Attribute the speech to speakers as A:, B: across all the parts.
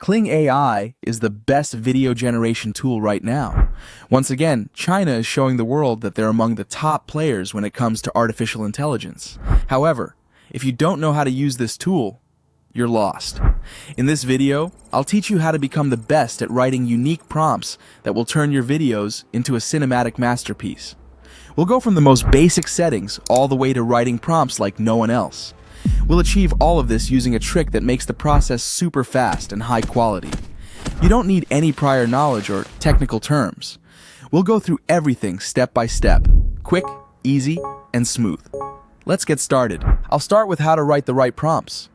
A: Kling AI is the best video generation tool right now. Once again, China is showing the world that they're among the top players when it comes to artificial intelligence. However, if you don't know how to use this tool, you're lost. In this video, I'll teach you how to become the best at writing unique prompts that will turn your videos into a cinematic masterpiece. We'll go from the most basic settings all the way to writing prompts like no one else. We'll achieve all of this using a trick that makes the process super fast and high quality. You don't need any prior knowledge or technical terms. We'll go through everything step by step, quick, easy, and smooth. Let's get started. I'll start with how to write the right prompts.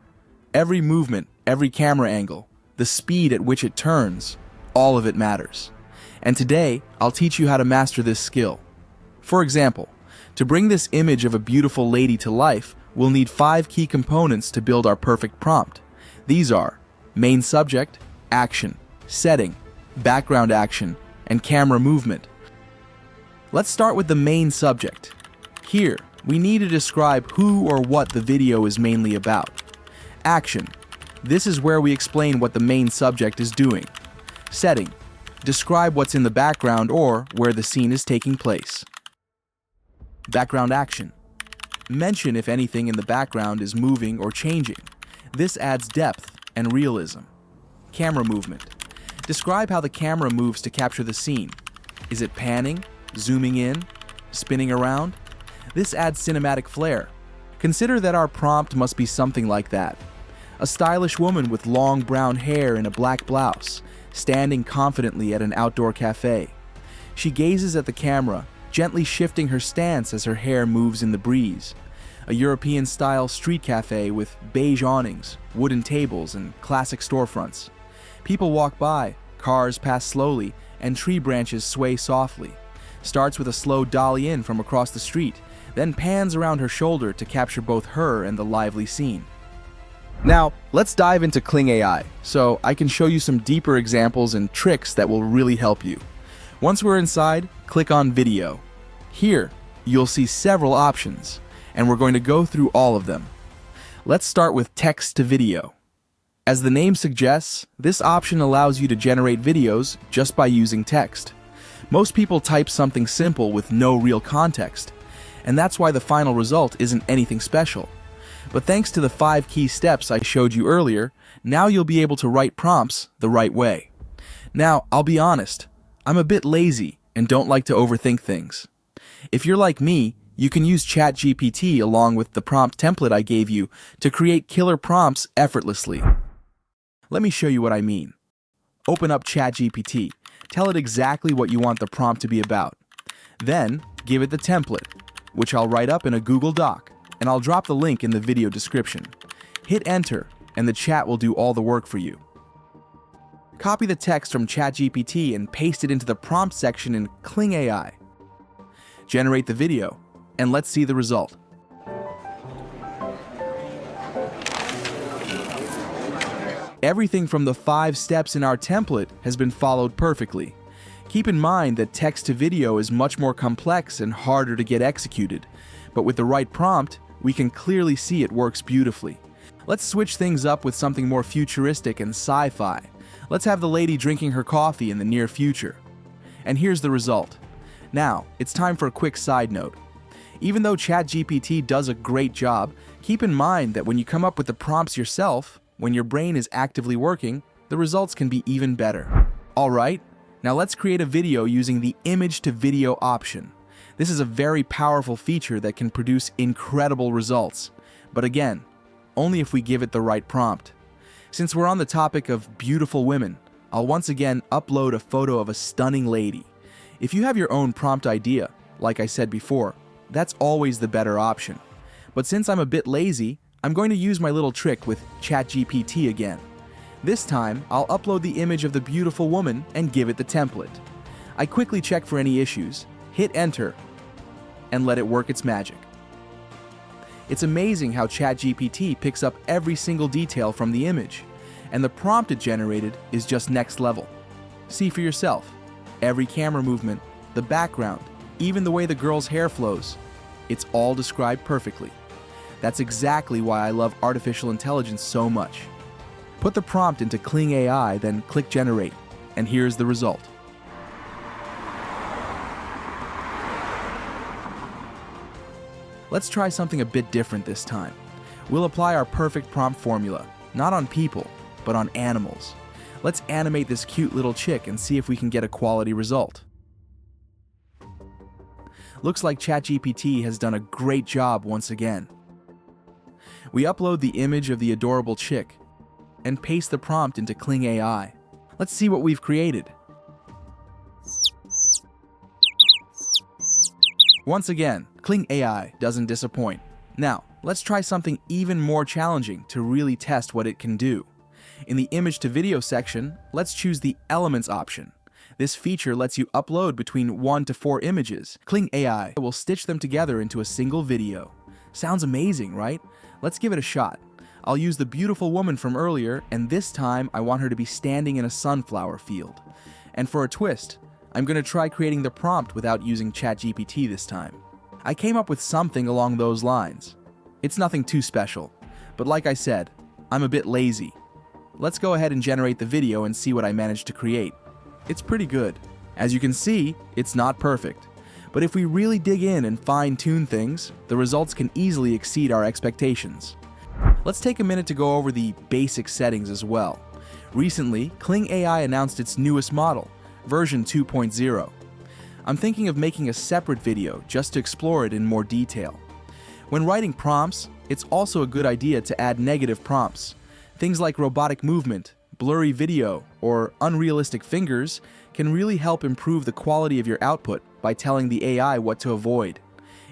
A: Every movement, every camera angle, the speed at which it turns, all of it matters. And today, I'll teach you how to master this skill. For example, to bring this image of a beautiful lady to life, we'll need 5 key components to build our perfect prompt. These are main subject, action, setting, background action, and camera movement. Let's start with the main subject. Here, we need to describe who or what the video is mainly about. Action. This is where we explain what the main subject is doing. Setting. Describe what's in the background or where the scene is taking place. Background action. Mention if anything in the background is moving or changing. This adds depth and realism. Camera movement. Describe how the camera moves to capture the scene. Is it panning, zooming in, spinning around? This adds cinematic flair. Consider that our prompt must be something like that. A stylish woman with long brown hair in a black blouse, standing confidently at an outdoor cafe. She gazes at the camera, gently shifting her stance as her hair moves in the breeze. A European-style street cafe with beige awnings, wooden tables, and classic storefronts. People walk by, cars pass slowly, and tree branches sway softly. Starts with a slow dolly in from across the street, then pans around her shoulder to capture both her and the lively scene. Now, let's dive into Kling AI, so I can show you some deeper examples and tricks that will really help you. Once we're inside, click on Video. Here, you'll see several options, and we're going to go through all of them. Let's start with Text to Video. As the name suggests, this option allows you to generate videos just by using text. Most people type something simple with no real context, and that's why the final result isn't anything special. But thanks to the 5 key steps I showed you earlier, now you'll be able to write prompts the right way. Now, I'll be honest, I'm a bit lazy and don't like to overthink things. If you're like me, you can use ChatGPT along with the prompt template I gave you to create killer prompts effortlessly. Let me show you what I mean. Open up ChatGPT, tell it exactly what you want the prompt to be about. Then, give it the template, which I'll write up in a Google Doc, and I'll drop the link in the video description. Hit enter, and the chat will do all the work for you. Copy the text from ChatGPT and paste it into the prompt section in Kling AI. Generate the video, and let's see the result. Everything from the 5 steps in our template has been followed perfectly. Keep in mind that text to video is much more complex and harder to get executed, but with the right prompt, we can clearly see it works beautifully. Let's switch things up with something more futuristic and sci-fi. Let's have the lady drinking her coffee in the near future. And here's the result. Now, it's time for a quick side note. Even though ChatGPT does a great job, keep in mind that when you come up with the prompts yourself, when your brain is actively working, the results can be even better. Alright, now let's create a video using the image to video option. This is a very powerful feature that can produce incredible results. But again, only if we give it the right prompt. Since we're on the topic of beautiful women, I'll once again upload a photo of a stunning lady. If you have your own prompt idea, like I said before, that's always the better option. But since I'm a bit lazy, I'm going to use my little trick with ChatGPT again. This time, I'll upload the image of the beautiful woman and give it the template. I quickly check for any issues, hit enter, and let it work its magic. It's amazing how ChatGPT picks up every single detail from the image, and the prompt it generated is just next level. See for yourself. Every camera movement, the background, even the way the girl's hair flows, it's all described perfectly. That's exactly why I love artificial intelligence so much. Put the prompt into Kling AI, then click Generate, and here's the result. Let's try something a bit different this time. We'll apply our perfect prompt formula, not on people, but on animals. Let's animate this cute little chick and see if we can get a quality result. Looks like ChatGPT has done a great job once again. We upload the image of the adorable chick and paste the prompt into Kling AI. Let's see what we've created. Once again, Kling AI doesn't disappoint. Now, let's try something even more challenging to really test what it can do. In the image to video section, let's choose the Elements option. This feature lets you upload between 1 to 4 images. Kling AI will stitch them together into a single video. Sounds amazing, right? Let's give it a shot. I'll use the beautiful woman from earlier, and this time I want her to be standing in a sunflower field. And for a twist, I'm going to try creating the prompt without using ChatGPT this time. I came up with something along those lines. It's nothing too special, but like I said, I'm a bit lazy. Let's go ahead and generate the video and see what I managed to create. It's pretty good. As you can see, it's not perfect. But if we really dig in and fine-tune things, the results can easily exceed our expectations. Let's take a minute to go over the basic settings as well. Recently, Kling AI announced its newest model, version 2.0. I'm thinking of making a separate video just to explore it in more detail. When writing prompts, it's also a good idea to add negative prompts. Things like robotic movement, blurry video, or unrealistic fingers can really help improve the quality of your output by telling the AI what to avoid.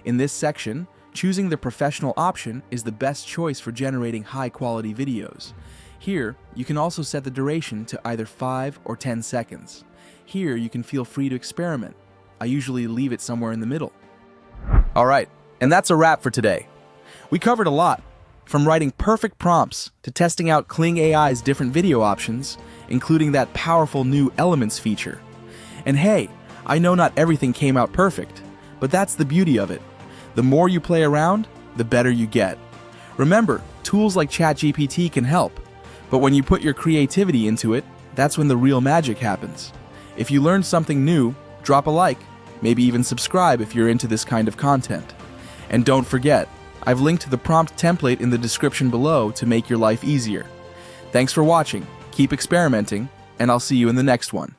A: In this section, choosing the professional option is the best choice for generating high-quality videos. Here, you can also set the duration to either 5 or 10 seconds. Here, you can feel free to experiment. I usually leave it somewhere in the middle. Alright, and that's a wrap for today. We covered a lot, from writing perfect prompts to testing out Kling AI's different video options, including that powerful new Elements feature. And hey, I know not everything came out perfect, but that's the beauty of it. The more you play around, the better you get. Remember, tools like ChatGPT can help, but when you put your creativity into it, that's when the real magic happens. If you learned something new, drop a like, maybe even subscribe if you're into this kind of content. And don't forget, I've linked to the prompt template in the description below to make your life easier. Thanks for watching, keep experimenting, and I'll see you in the next one.